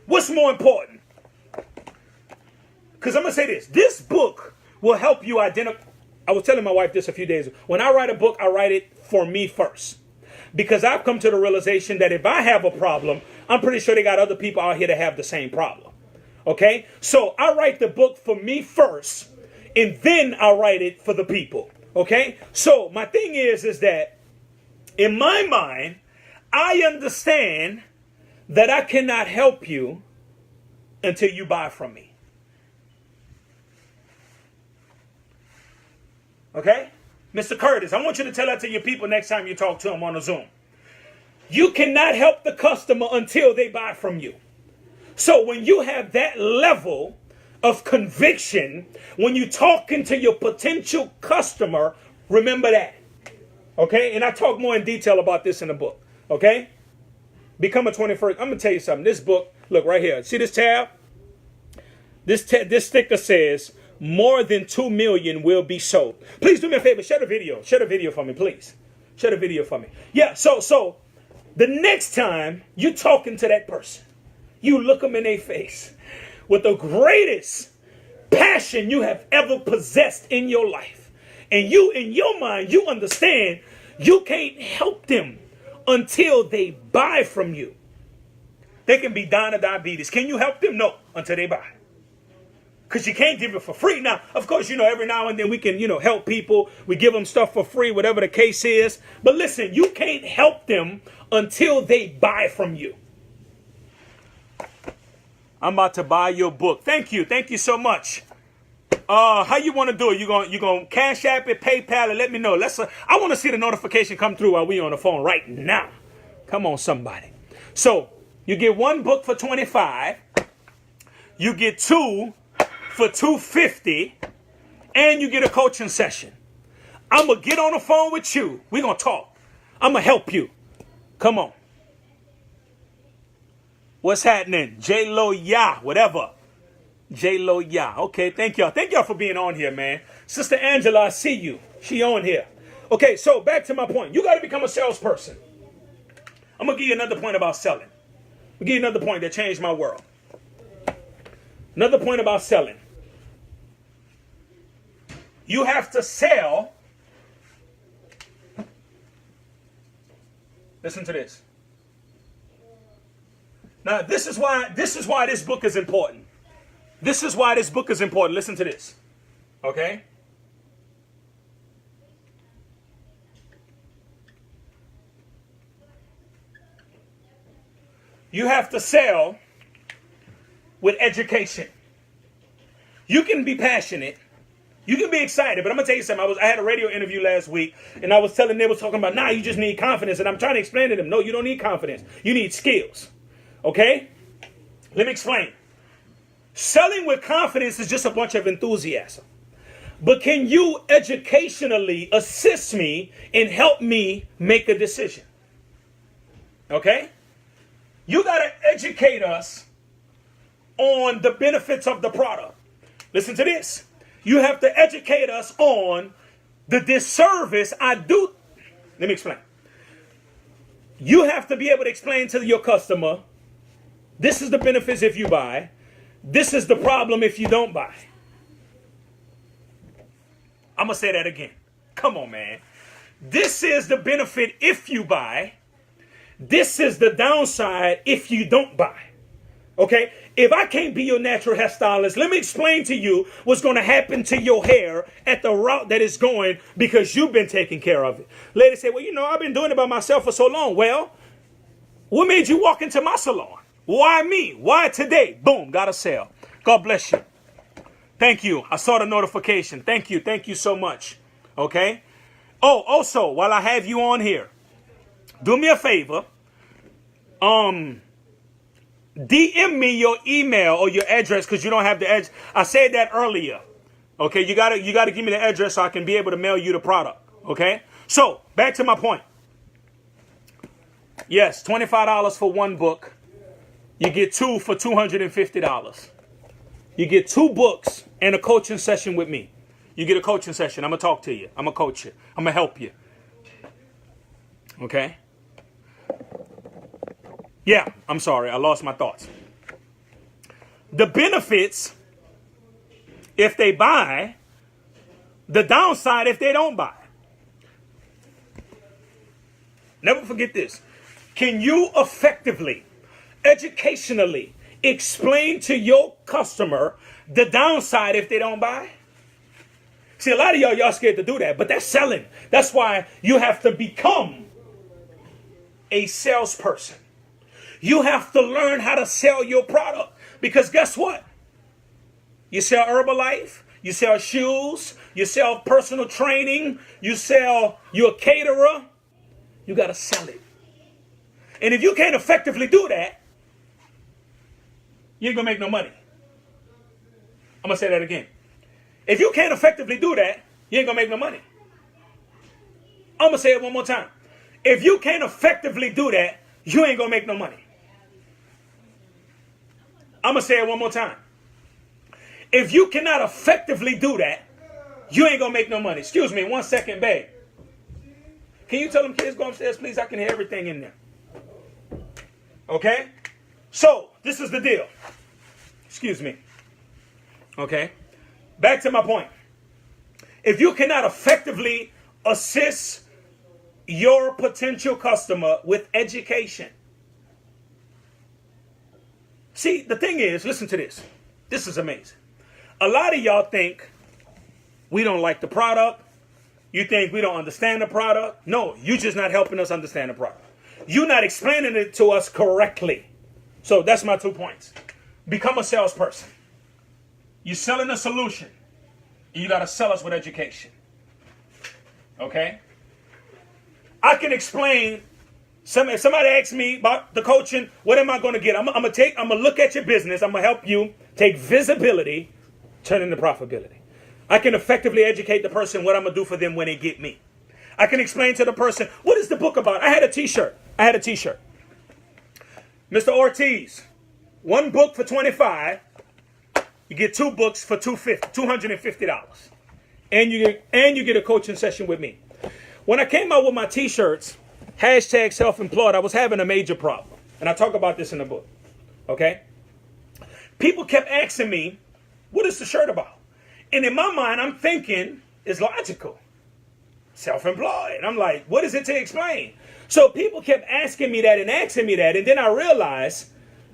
What's more important? Because I'm going to say this. This book will help you identify. I was telling my wife this a few days ago. When I write a book, I write it for me first. Because I've come to the realization that if I have a problem, I'm pretty sure they got other people out here that have the same problem. Okay? So I write the book for me first, and then I write it for the people. Okay? So my thing is that in my mind, I understand that I cannot help you until you buy from me. Okay? Mr. Curtis, I want you to tell that to your people next time you talk to them on a Zoom. You cannot help the customer until they buy from you. So when you have that level of conviction, when you're talking to your potential customer, remember that. Okay? And I talk more in detail about this in the book. Okay? Become a 21st. I'm going to tell you something. This book, look right here. See this tab? This sticker says, more than 2 million will be sold. Please do me a favor. Share the video. Share the video for me, please. Share the video for me. Yeah, so the next time you're talking to that person, you look them in their face with the greatest passion you have ever possessed in your life. And you, in your mind, you understand you can't help them until they buy from you. They can be dying of diabetes. Can you help them? No, until they buy. Because you can't give it for free. Now, of course, every now and then we can, help people. We give them stuff for free, whatever the case is. But listen, you can't help them until they buy from you. I'm about to buy your book. Thank you. Thank you so much. How you want to do it? You gonna Cash App it, PayPal it? Let me know. I want to see the notification come through while we on the phone right now. Come on, somebody. So you get one book for $25. You get two for $250, and you get a coaching session. I'm gonna get on the phone with you. We're gonna talk. I'm gonna help you. Come on. What's happening? J-Lo, yeah, whatever. J-Lo, yeah. Okay, thank y'all. Thank y'all for being on here, man. Sister Angela, I see you. She on here. Okay, so back to my point. You got to become a salesperson. I'm going to give you another point about selling. I'll give you another point that changed my world. Another point about selling. You have to sell. Listen to this. Now, this is why this book is important. This is why this book is important. Listen to this. Okay? You have to sell with education. You can be passionate. You can be excited, but I'm going to tell you something. I had a radio interview last week, and they was talking about, you just need confidence. And I'm trying to explain to them, no, you don't need confidence. You need skills. Okay? Let me explain. Selling with confidence is just a bunch of enthusiasm. But can you educationally assist me and help me make a decision? Okay? You got to educate us on the benefits of the product. Listen to this. You have to educate us on the disservice I do. Let me explain. You have to be able to explain to your customer, this is the benefits if you buy. This is the problem if you don't buy. I'm going to say that again. Come on, man. This is the benefit if you buy. This is the downside if you don't buy. Okay? If I can't be your natural hairstylist, let me explain to you what's going to happen to your hair at the route that it's going because you've been taking care of it. Ladies say, well, I've been doing it by myself for so long. Well, what made you walk into my salon? Why me? Why today? Boom, got a sale. God bless you. Thank you. I saw the notification. Thank you. Thank you so much. Okay. Oh, also, while I have you on here, do me a favor. DM me your email or your address because you don't have the address. I said that earlier. Okay, you gotta give me the address so I can be able to mail you the product. Okay. So back to my point. Yes, $25 for one book. You get two for $250. You get 2 books and a coaching session with me. You get a coaching session. I'm going to talk to you. I'm going to coach you. I'm going to help you. Okay? Yeah, I'm sorry. I lost my thoughts. The benefits, if they buy, the downside if they don't buy. Never forget this. Can you effectively, educationally, explain to your customer the downside if they don't buy? See, a lot of y'all scared to do that, but that's selling. That's why you have to become a salesperson. You have to learn how to sell your product because guess what? You sell Herbalife, you sell shoes, you sell personal training, you're a caterer. You got to sell it. And if you can't effectively do that, you ain't going to make no money. I'm going to say that again. If you can't effectively do that, you ain't going to make no money. I'm going to say it one more time. If you can't effectively do that, you ain't going to make no money. I'm going to say it one more time. If you cannot effectively do that, you ain't going to make no money. Excuse me, 1 second, babe. Can you tell them kids go upstairs, please? I can hear everything in there. Okay? So, this is the deal. Excuse me. Okay? Back to my point. If you cannot effectively assist your potential customer with education. See, the thing is, listen to this. This is amazing. A lot of y'all think we don't like the product. You think we don't understand the product. No, you're just not helping us understand the product. You're not explaining it to us correctly. So that's my 2 points. Become a salesperson. You're selling a solution. You got to sell us with education. Okay? I can explain. If somebody asks me about the coaching, what am I going to get? I'm going to look at your business. I'm going to help you take visibility, turn into profitability. I can effectively educate the person what I'm going to do for them when they get me. I can explain to the person, what is the book about? I had a t-shirt. Mr. Ortiz, 1 book for $25. You get 2 books for $250. And you get a coaching session with me. When I came out with my t-shirts, #self-employed, I was having a major problem. And I talk about this in the book. Okay? People kept asking me, what is the shirt about? And in my mind, I'm thinking it's logical. Self-employed. I'm like, what is it to explain? So people kept asking me that. And then I realized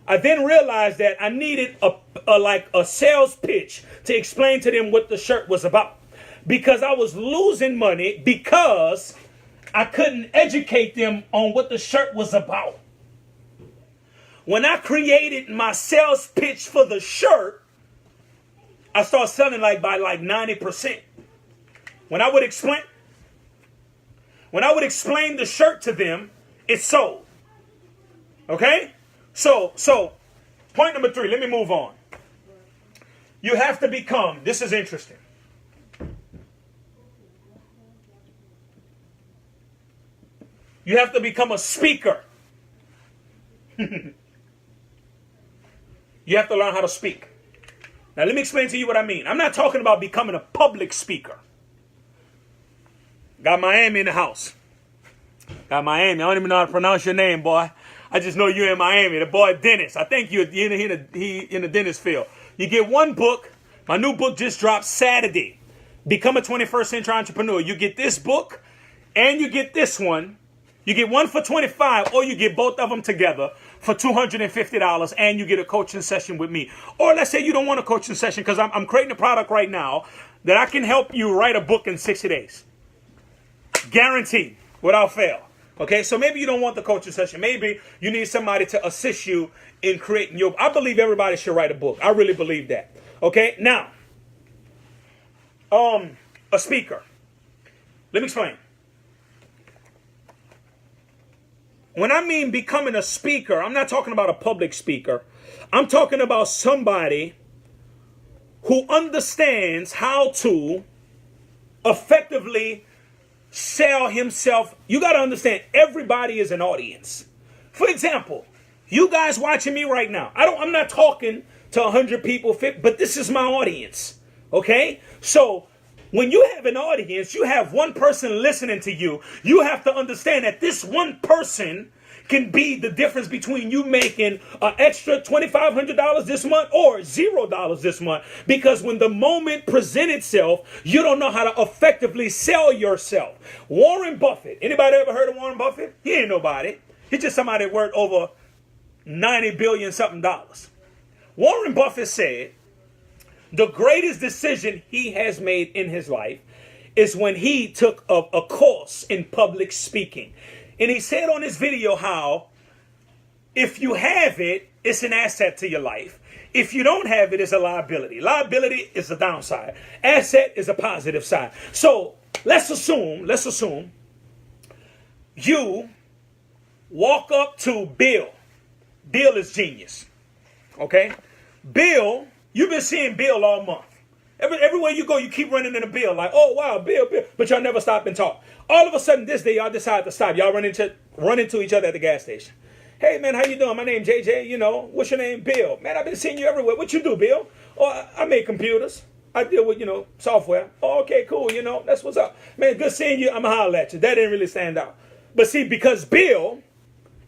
that I needed a sales pitch to explain to them what the shirt was about. Because I was losing money because I couldn't educate them on what the shirt was about. When I created my sales pitch for the shirt, I started selling by 90%. When I would explain the shirt to them, it sold. Okay? So point number 3, let me move on. You have to become, this is interesting. You have to become a speaker. You have to learn how to speak. Now, let me explain to you what I mean. I'm not talking about becoming a public speaker. Got Miami in the house. Got Miami. I don't even know how to pronounce your name, boy. I just know you're in Miami. The boy Dennis. I think you're in the Dennis field. You get 1 book. My new book just dropped Saturday. Become a 21st Century Entrepreneur. You get this book and you get this one. You get 1 for $25 or you get both of them together for $250 and you get a coaching session with me. Or let's say you don't want a coaching session because I'm creating a product right now that I can help you write a book in 60 days. Guaranteed, without fail. Okay, so maybe you don't want the coaching session. Maybe you need somebody to assist you in creating I believe everybody should write a book. I really believe that. Okay, now, a speaker. Let me explain. When I mean becoming a speaker, I'm not talking about a public speaker. I'm talking about somebody who understands how to effectively sell himself. You got to understand, everybody is an audience. For example, you guys watching me right now. I'm not talking to 100 people, but this is my audience. Okay? So when you have an audience, you have one person listening to you. You have to understand that this one person can be the difference between you making an extra $2,500 this month or $0 this month. Because when the moment presents itself, you don't know how to effectively sell yourself. Warren Buffett. Anybody ever heard of Warren Buffett? He ain't nobody. He's just somebody worth over 90 billion something dollars. Warren Buffett said the greatest decision he has made in his life is when he took a course in public speaking. And he said on his video how if you have it, it's an asset to your life. If you don't have it, it's a liability. Liability is a downside. Asset is a positive side. So let's assume you walk up to Bill. Bill is genius. Okay? Bill, you've been seeing Bill all month. Everywhere you go, you keep running into Bill. Like, oh, wow, Bill. But y'all never stop and talk. All of a sudden, this day, y'all decide to stop. Y'all run into each other at the gas station. Hey, man, how you doing? My name J.J. You know, what's your name? Bill. Man, I've been seeing you everywhere. What you do, Bill? Oh, I make computers. I deal with, software. Oh, okay, cool. That's what's up. Man, good seeing you. I'm going to holler at you. That didn't really stand out. But see, because Bill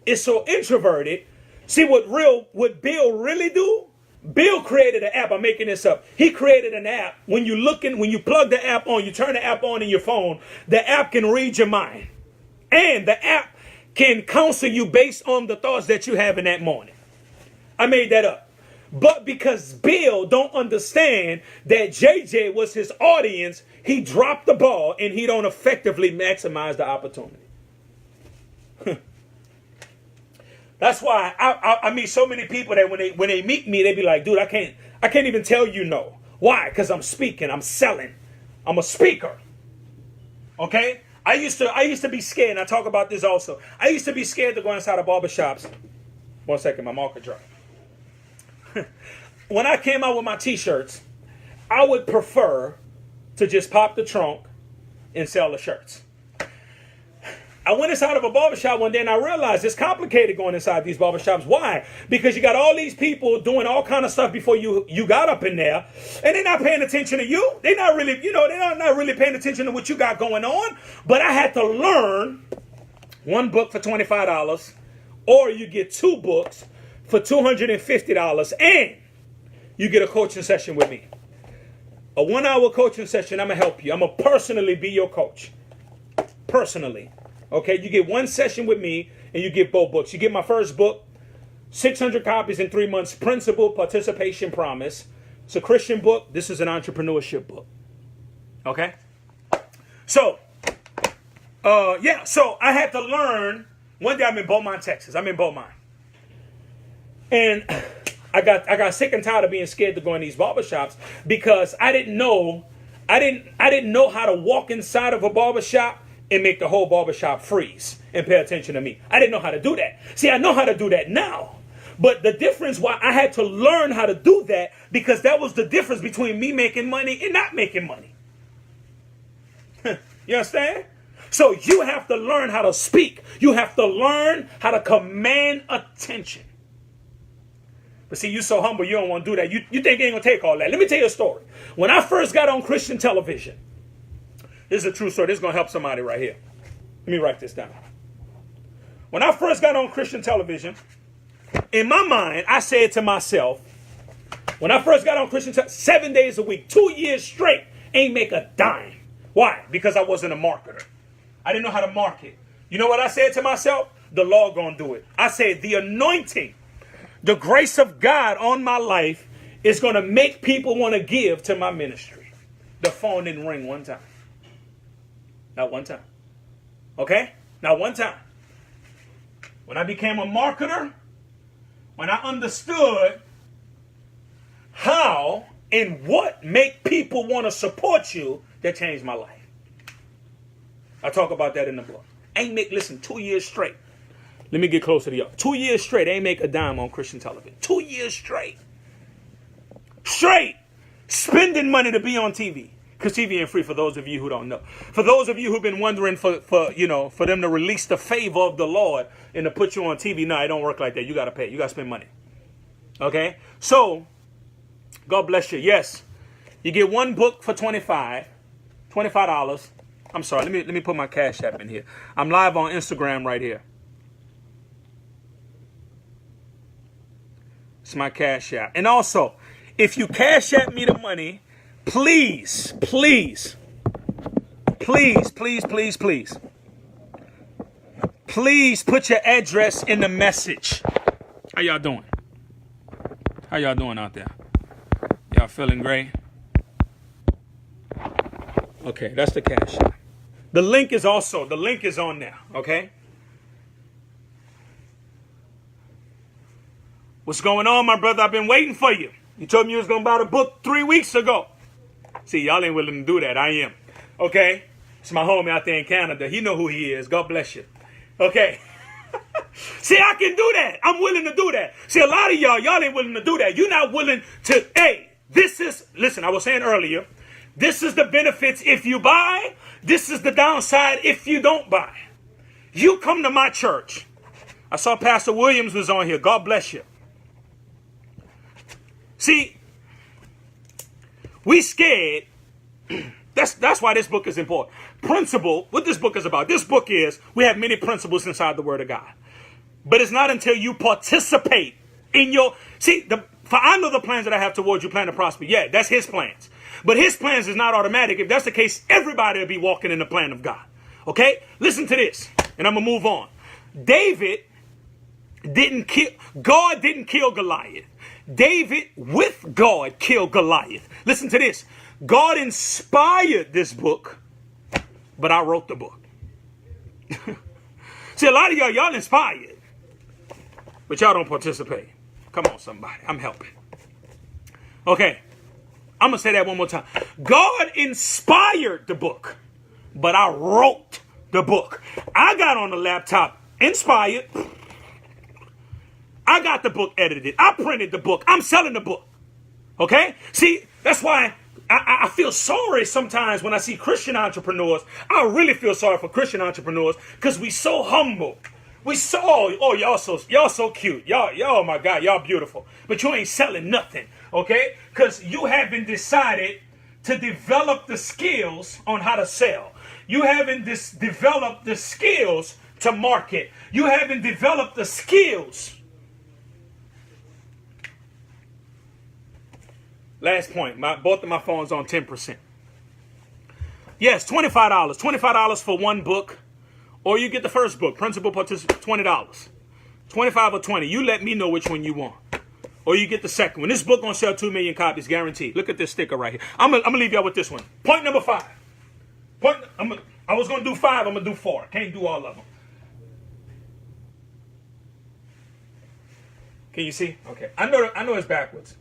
is so introverted, see what Bill really do? Bill created an app. I'm making this up. He created an app. When you plug the app on, you turn the app on in your phone, the app can read your mind. And the app can counsel you based on the thoughts that you have in that morning. I made that up. But because Bill don't understand that JJ was his audience, he dropped the ball and he don't effectively maximize the opportunity. That's why I meet so many people that when they meet me, they be like, dude, I can't even tell you no. Why? Because I'm speaking, I'm selling. I'm a speaker. Okay? I used to be scared, and I talk about this also. I used to be scared to go inside of barbershops. 1 second, my marker dropped. When I came out with my t-shirts, I would prefer to just pop the trunk and sell the shirts. I went inside of a barbershop one day and I realized it's complicated going inside these barbershops. Why? Because you got all these people doing all kind of stuff before you got up in there, and they're not paying attention to you. They're not really, they're not really paying attention to what you got going on. But I had to learn one book for $25, or you get 2 books for $250, and you get a coaching session with me. A 1-hour coaching session. I'm going to help you. I'm going to personally be your coach. Personally. Okay, you get 1 session with me and you get both books. You get my first book, 600 copies in 3 months, Principle, Participation, Promise. It's a Christian book. This is an entrepreneurship book. Okay? So, so I had to learn. One day I'm in Beaumont, Texas. I'm in Beaumont. And I got sick and tired of being scared to go in these barbershops because I didn't know how to walk inside of a barbershop and make the whole barbershop freeze and pay attention to me. I didn't know how to do that. See, I know how to do that now. But the difference why I had to learn how to do that, because that was the difference between me making money and not making money. You understand? So you have to learn how to speak. You have to learn how to command attention. But see, you so humble, you don't want to do that. You think it ain't going to take all that. Let me tell you a story. When I first got on Christian television, this is a true story. This is going to help somebody right here. Let me write this down. When I first got on Christian television, in my mind, I said to myself, when I first got on Christian television, 7 days a week, 2 years straight, ain't make a dime. Why? Because I wasn't a marketer. I didn't know how to market. You know what I said to myself? The Lord going to do it. I said the anointing, the grace of God on my life is going to make people want to give to my ministry. The phone didn't ring one time. Not one time. Okay? Not one time. When I became a marketer, when I understood how and what make people want to support you that changed my life. I talk about that in the book. Listen, 2 years straight. Let me get closer to y'all. 2 years straight, ain't make a dime on Christian television. 2 years straight. Straight. Spending money to be on TV. Because TV ain't free for those of you who don't know. For those of you who've been wondering for them to release the favor of the Lord and to put you on TV, no, it don't work like that. You got to pay. You got to spend money. Okay? So, God bless you. Yes. You get one book for $25. I'm sorry. Let me put my Cash App in here. I'm live on Instagram right here. It's my Cash App. And also, if you Cash App me the money, please put your address in the message. How y'all doing? How y'all doing out there? Y'all feeling great? Okay, that's the Cash App. The link is on there, okay? What's going on, my brother? I've been waiting for you. You told me you was going to buy the book 3 weeks ago. See, y'all ain't willing to do that. I am. Okay? It's my homie out there in Canada. He know who he is. God bless you. Okay? See, I can do that. I'm willing to do that. See, a lot of y'all ain't willing to do that. You're not willing to, listen, I was saying earlier, this is the benefits if you buy. This is the downside if you don't buy. You come to my church. I saw Pastor Williams was on here. God bless you. See, we scared. That's why this book is important. Principle, what this book is about. This book is, we have many principles inside the Word of God. But it's not until you participate in your, for I know the plans that I have towards you, plan to prosper. Yeah, that's his plans. But his plans is not automatic. If that's the case, everybody will be walking in the plan of God. Okay? Listen to this, and I'm going to move on. God didn't kill Goliath. David, with God, killed Goliath. Listen to this. God inspired this book, but I wrote the book. See, a lot of y'all inspired, but y'all don't participate. Come on, somebody. I'm helping. Okay. I'm going to say that one more time. God inspired the book, but I wrote the book. I got on the laptop, inspired. I got the book edited. I printed the book. I'm selling the book. Okay? See, that's why I feel sorry sometimes when I see Christian entrepreneurs. I really feel sorry for Christian entrepreneurs because we so humble. We so, y'all so cute. Y'all, oh my God, y'all beautiful. But you ain't selling nothing. Okay? Because you haven't decided to develop the skills on how to sell. You haven't developed the skills to market. You haven't developed the skills. Last point. Both of my phones on 10%. Yes, $25. $25 for one book. Or you get the first book, Principal Participant, $20. 25 or 20. You let me know which one you want. Or you get the second one. This book gonna sell 2 million copies, guaranteed. Look at this sticker right here. I'm gonna leave y'all with this one. Point number 5. I was gonna do 5. I'm gonna do 4. Can't do all of them. Can you see? Okay. I know it's backwards.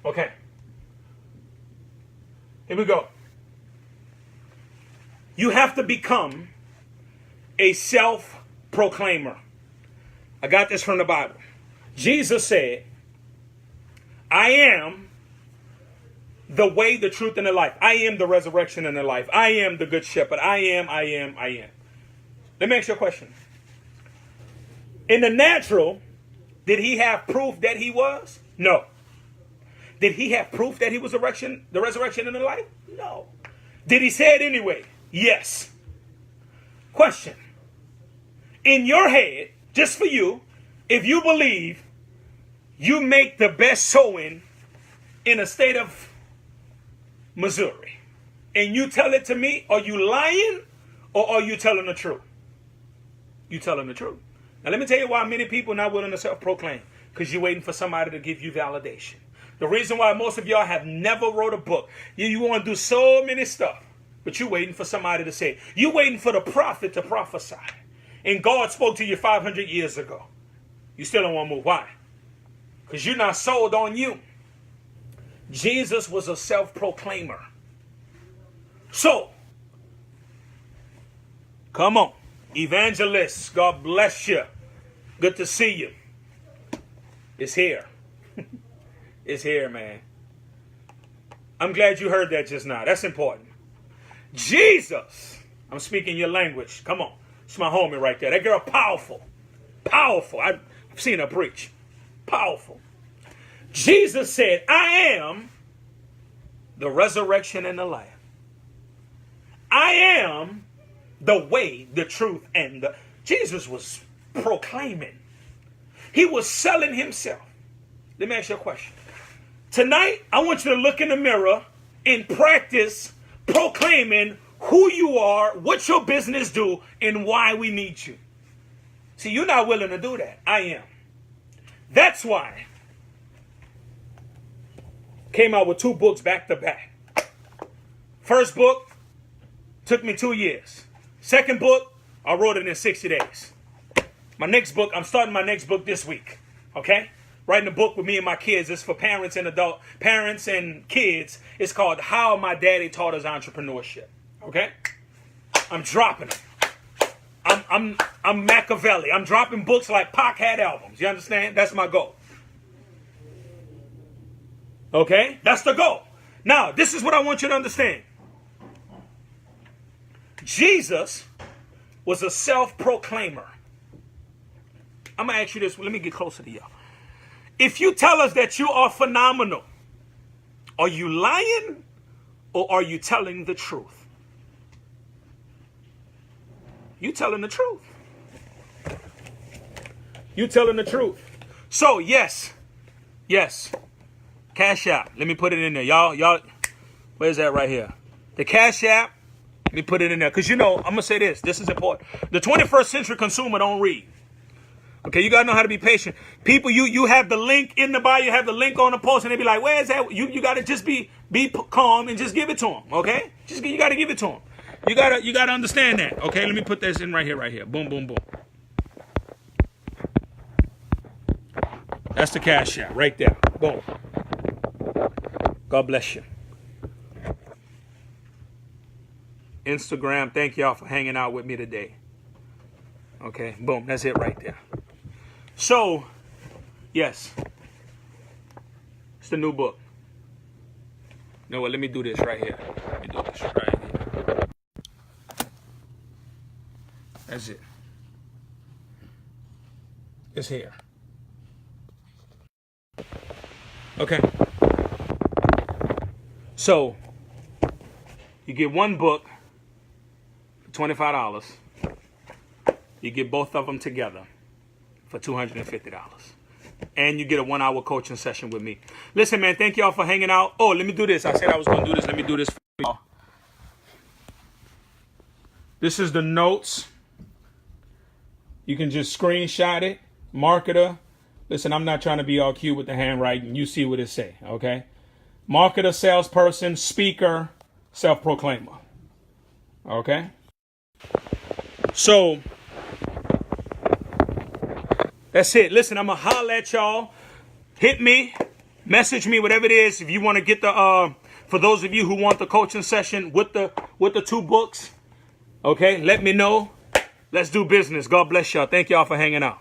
Okay. Here we go. You have to become a self-proclaimer. I got this from the Bible. Jesus said, I am the way, the truth, and the life. I am the resurrection and the life. I am the good shepherd. I am. Let me ask you a question. In the natural, did he have proof that he was? No. Did he have proof that he was the resurrection and the life? No. Did he say it anyway? Yes. Question. In your head, just for you, if you believe you make the best sowing in a state of Missouri, and you tell it to me, are you lying or are you telling the truth? You telling the truth. Now let me tell you why many people are not willing to self-proclaim. Because you're waiting for somebody to give you validation. The reason why most of y'all have never wrote a book. You want to do so many stuff, but you're waiting for somebody to say it. You're waiting for the prophet to prophesy. And God spoke to you 500 years ago. You still don't want to move. Why? Because you're not sold on you. Jesus was a self-proclaimer. So, come on. Evangelists, God bless you. Good to see you. It's here. It's here, man. I'm glad you heard that just now. That's important. Jesus. I'm speaking your language. Come on. It's my homie right there. That girl, powerful. Powerful. I've seen her preach. Powerful. Jesus said, I am the resurrection and the life. I am the way, the truth, and the... Jesus was proclaiming. He was selling himself. Let me ask you a question. Tonight, I want you to look in the mirror and practice proclaiming who you are, what your business do, and why we need you. See, you're not willing to do that. I am. That's why came out with 2 books back to back. First book took me 2 years. Second book, I wrote it in 60 days. My next book, I'm starting my next book this week. Okay? Writing a book with me and my kids. It's for parents and kids. It's called How My Daddy Taught Us Entrepreneurship. Okay? I'm dropping it. I'm Machiavelli. I'm dropping books like Pac had albums. You understand? That's my goal. Okay? That's the goal. Now, this is what I want you to understand. Jesus was a self-proclaimer. I'm going to ask you this. Let me get closer to y'all. If you tell us that you are phenomenal, are you lying or are you telling the truth? You telling the truth. You telling the truth. So, yes. Cash App. Let me put it in there. Y'all, where's that right here? The Cash App. Let me put it in there. Because, I'm going to say this. This is important. The 21st century consumer don't read. Okay, you got to know how to be patient. People, you have the link in the bio. You have the link on the post. And they be like, where is that? You got to just be calm and just give it to them. Okay? You got to give it to them. You got to understand that. Okay, let me put this in right here. Boom, boom, boom. That's the Cash App right there. Boom. God bless you. Instagram, thank y'all for hanging out with me today. Okay, boom, that's it right there. So, yes, it's the new book. You know what, let me do this right here. That's it. It's here. Okay. So, you get one book for $25. You get both of them together for $250. And you get a 1-hour coaching session with me. Listen, man, thank y'all for hanging out. Oh, let me do this. I said I was going to do this. Let me do this for y'all. This is the notes. You can just screenshot it, marketer. Listen, I'm not trying to be all cute with the handwriting. You see what it say, okay? Marketer, salesperson, speaker, self-proclaimer. Okay? So, that's it. Listen, I'm going to holler at y'all. Hit me. Message me, whatever it is. If you want to get the, for those of you who want the coaching session with the 2 books, okay, let me know. Let's do business. God bless y'all. Thank y'all for hanging out.